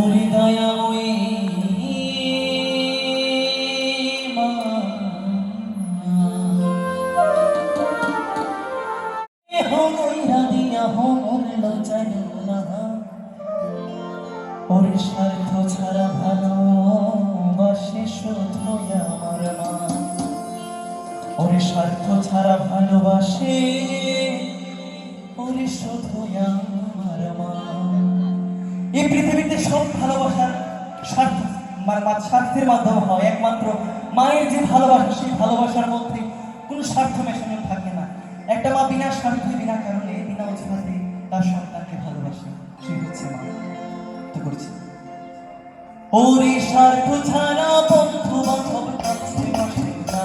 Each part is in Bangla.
ওরে দয়াময়ী মা, ওরে স্বার্থ ছাড়া ভালোবাসে শুধু আমার মা, ওরে স্বার্থ ছাড়া ভালোবাসে ওরে শুধু আমার মা। এই পৃথিবীতে সব ভালোবাসার স্বার্থ স্বার্থের মাধ্যমে হয়, একমাত্র মায়ের যে ভালোবাসা সেই ভালোবাসার মধ্যে কোনো স্বার্থ মেশানো থাকে না। একটা মা বিনা স্বার্থে বিনা কারণে বিনা অজুহাতে তার সন্তানকে ভালোবাসে, সে হচ্ছে মা। তো করেছি ওরে স্বার্থ ছাড়া বন্ধু বান্ধব কাছে বসে না,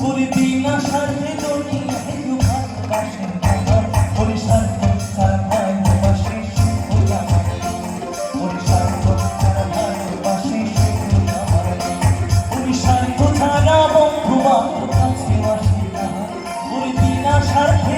ওরে বিনা স্বার্থে দুনিয়ায় ভালোবাসে না, ওরে স্বার্থ ছাড়া ভালোবাসে শুধু আমার, ওরে স্বার্থ ছাড়া ভালোবাসে শুধু আমার, ওরে স্বার্থ ছাড়া বন্ধু বান্ধব কাছে বসে না, ওরে বিনা স্বার্থে